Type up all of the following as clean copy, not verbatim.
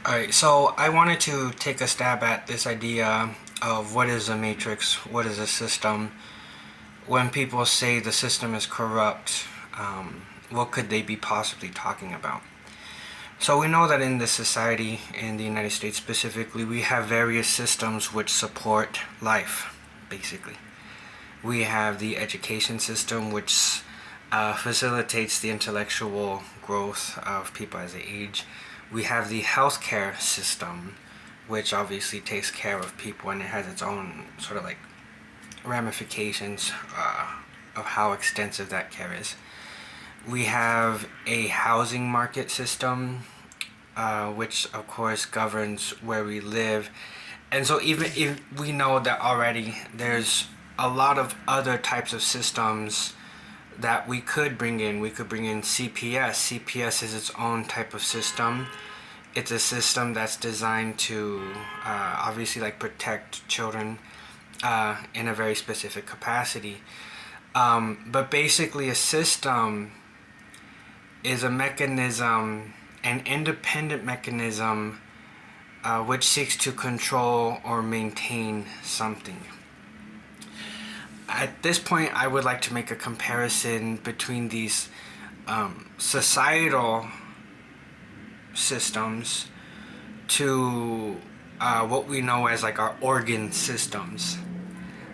Alright, so I wanted to take a stab at this idea of what is a matrix, what is a system. When people say the system is corrupt, what could they be possibly talking about? So we know that in this society, in the United States specifically, we have various systems which support life, basically. We have the education system, which facilitates the intellectual growth of people as they age. We have the healthcare system, which obviously takes care of people, and it has its own sort of like ramifications of how extensive that care is. We have a housing market system, which of course governs where we live. And so even if we know that already, there's a lot of other types of systems that we could bring in. We could bring in CPS. CPS is its own type of system. It's a system that's designed to obviously like protect children in a very specific capacity. But basically a system is a mechanism, an independent mechanism which seeks to control or maintain something. At this point, I would like to make a comparison between these societal systems to what we know as like our organ systems.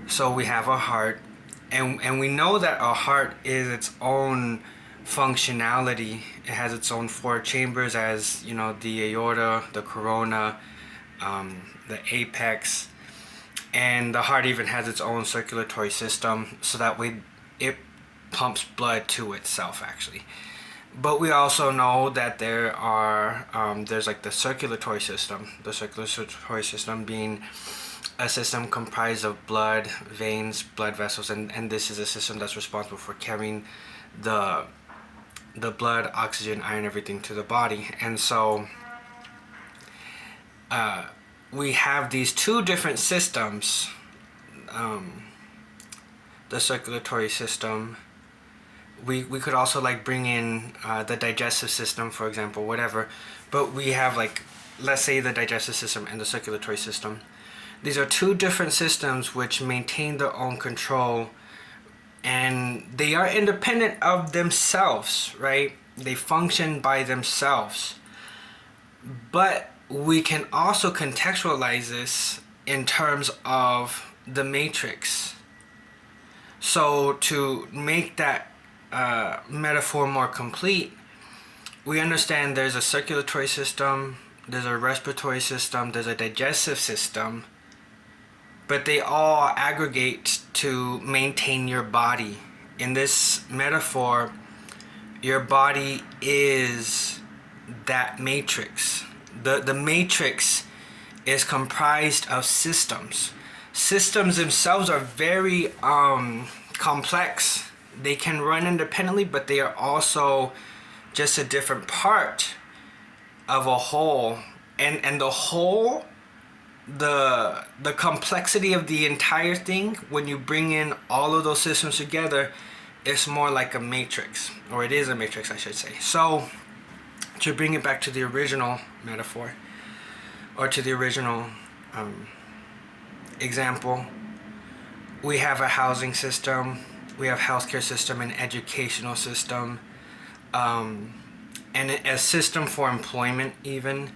So we have a heart, and we know that our heart is its own functionality. It has its own four chambers, as you know, the aorta, the corona, the apex, and the heart even has its own circulatory system, so that way it pumps blood to itself actually. But we also know that there's like the circulatory system being a system comprised of blood, veins, blood vessels, and this is a system that's responsible for carrying the blood, oxygen, iron, everything to the body. And so we have these two different systems, the circulatory system. We could also like bring in the digestive system, for example, whatever. But we have like, let's say the digestive system and the circulatory system. These are two different systems which maintain their own control, and they are independent of themselves, right? They function by themselves. But we can also contextualize this in terms of the matrix. So to make that metaphor more complete, we understand there's a circulatory system, there's a respiratory system, there's a digestive system, but they all aggregate to maintain your body. In this metaphor, your body is that matrix. The matrix is comprised of systems. Systems themselves are very complex. They can run independently, but they are also just a different part of a whole. And the whole, the complexity of the entire thing, when you bring in all of those systems together, it's more like a matrix, or it is a matrix, I should say. So to bring it back to the original metaphor, or to the original example, we have a housing system, we have healthcare system, an educational system, and a system for employment even.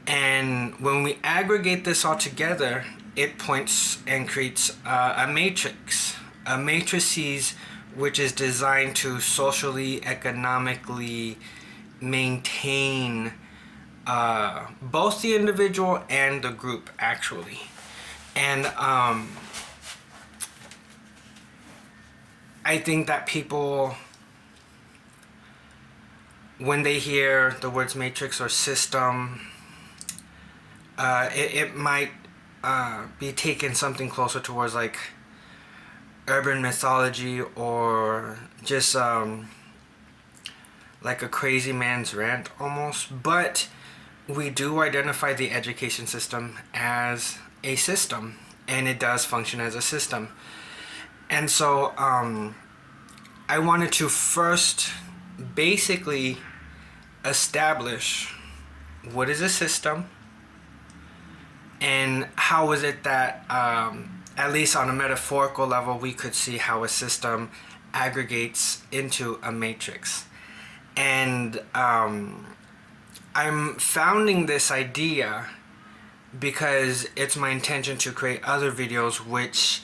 And when we aggregate this all together, it points and creates a matrix. A matrices which is designed to socially, economically maintain both the individual and the group actually. And I think that people, when they hear the words matrix or system, it might be taken something closer towards like urban mythology, or just like a crazy man's rant almost. But we do identify the education system as a system, and it does function as a system. And so I wanted to first basically establish what is a system, and how is it that, at least on a metaphorical level, we could see how a system aggregates into a matrix. And I'm founding this idea because it's my intention to create other videos which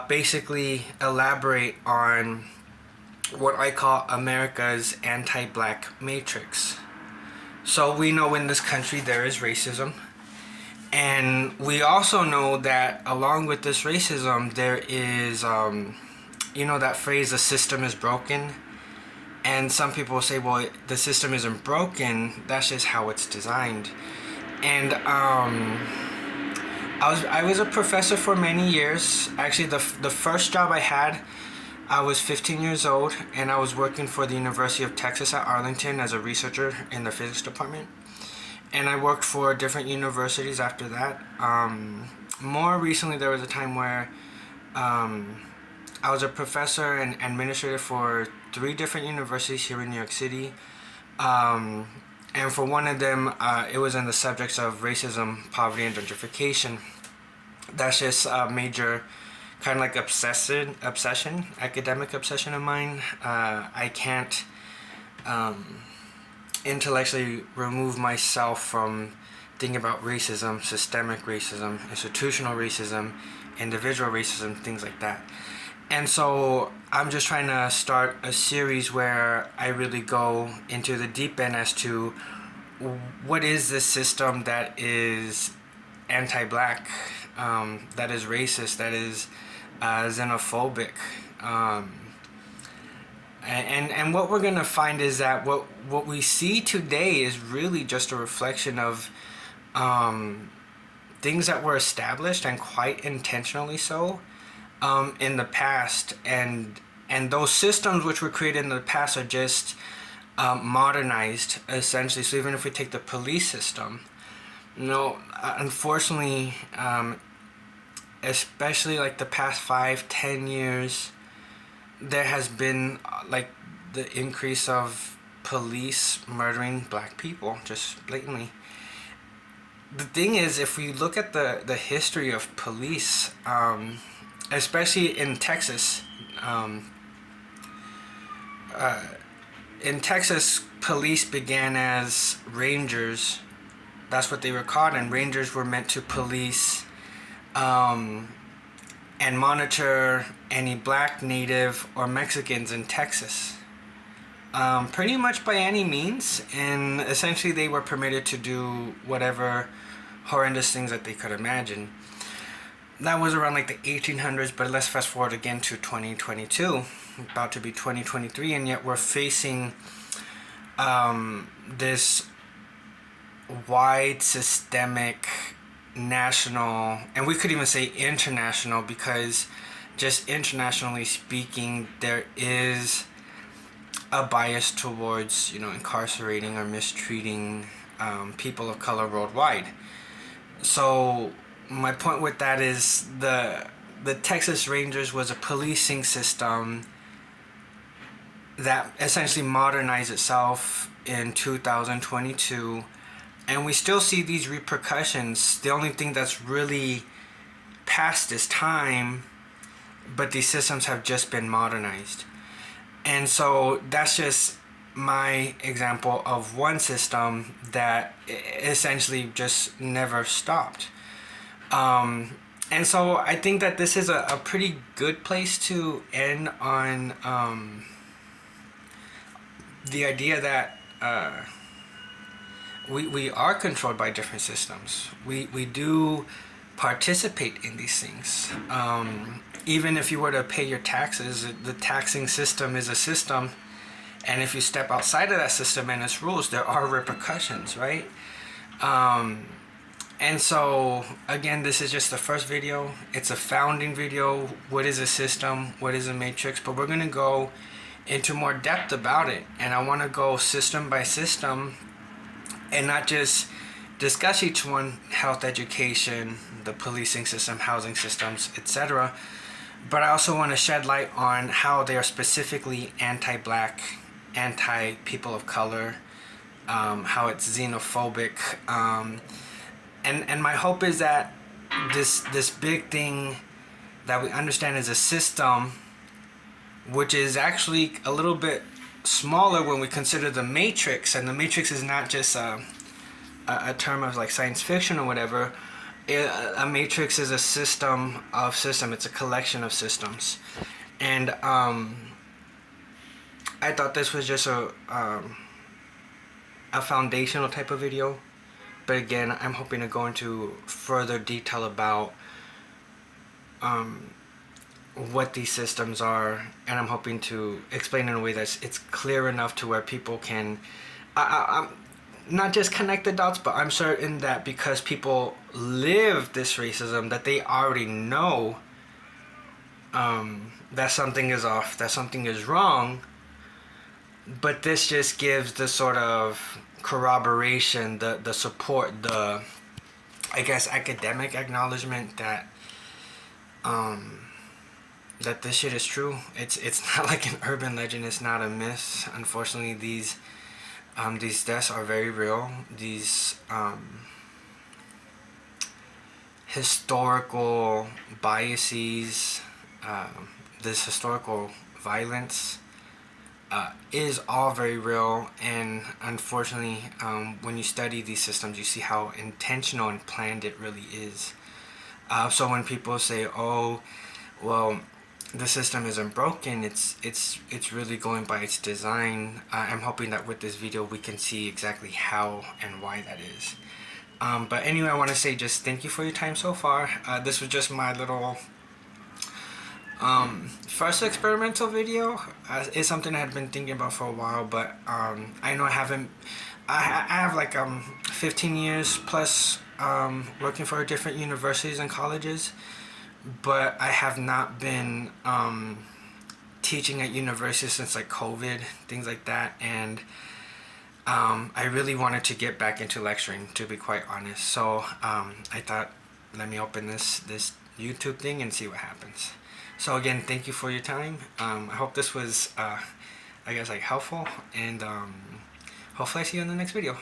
basically elaborate on what I call America's anti-black matrix. So we know in this country there is racism, and we also know that along with this racism there is, that phrase, the system is broken. And some people say, well, the system isn't broken, that's just how it's designed. And I was a professor for many years. Actually, the first job I had, I was 15 years old, and I was working for the University of Texas at Arlington as a researcher in the physics department. And I worked for different universities after that. More recently, there was a time where I was a professor and administrator for 3 different universities here in New York City. And for one of them, it was in the subjects of racism, poverty, and gentrification. That's just a major kind of like obsession, academic obsession of mine. I can't intellectually remove myself from thinking about racism, systemic racism, institutional racism, individual racism, things like that. And so I'm just trying to start a series where I really go into the deep end as to what is this system that is anti-black, that is racist, that is xenophobic. And what we're going to find is that what we see today is really just a reflection of things that were established, and quite intentionally so, in the past, and those systems which were created in the past are just modernized, essentially. So even if we take the police system, unfortunately, especially like the past 5-10 years, there has been like the increase of police murdering black people, just blatantly. The thing is, if we look at the history of police, especially in Texas, police began as rangers. That's what they were called, and rangers were meant to police and monitor any black, native, or Mexicans in Texas. Pretty much by any means, and essentially they were permitted to do whatever horrendous things that they could imagine. That was around like the 1800s, but let's fast forward again to 2022, about to be 2023, and yet we're facing this wide, systemic, national, and we could even say international, because just internationally speaking, there is a bias towards, incarcerating or mistreating people of color worldwide. So my point with that is the Texas Rangers was a policing system that essentially modernized itself in 2022, and we still see these repercussions. The only thing that's really past is time, but these systems have just been modernized. And so that's just my example of one system that essentially just never stopped. And so I think that this is a pretty good place to end on the idea that we are controlled by different systems. We do participate in these things. Even if you were to pay your taxes, the taxing system is a system, and if you step outside of that system and its rules, there are repercussions, right? And so again, this is just the first video. It's a founding video. What is a system? What is a matrix? But we're going to go into more depth about it, and I want to go system by system and not just discuss each one: health, education, the policing system, housing systems, etc. But I also want to shed light on how they are specifically anti-black, anti-people of color, how it's xenophobic, and my hope is that this big thing that we understand as a system, which is actually a little bit smaller when we consider the Matrix, and the Matrix is not just a term of like science fiction or whatever. A matrix is a system of system. It's a collection of systems, and I thought this was just a foundational type of video. But again, I'm hoping to go into further detail about what these systems are, and I'm hoping to explain in a way that it's clear enough to where people can I'm not just connect the dots, but I'm certain that because people live this racism, that they already know that something is off, that something is wrong. But this just gives the sort of corroboration, the support, the, I guess, academic acknowledgement that that this shit is true. It's not like an urban legend. It's not a myth. Unfortunately, these deaths are very real. These historical biases, this historical violence is all very real, and unfortunately, when you study these systems, you see how intentional and planned it really is. So when people say, "Oh, well, the system isn't broken, it's really going by its design," I'm hoping that with this video we can see exactly how and why that is. But anyway, I want to say just thank you for your time so far. This was just my little first experimental video. It's something I had been thinking about for a while, but I know I have like 15 years plus working for different universities and colleges, but I have not been teaching at universities since like COVID, things like that, and I really wanted to get back into lecturing, to be quite honest. So I thought, let me open this YouTube thing and see what happens. So again, thank you for your time. I hope this was, I guess, like helpful, and hopefully I see you in the next video.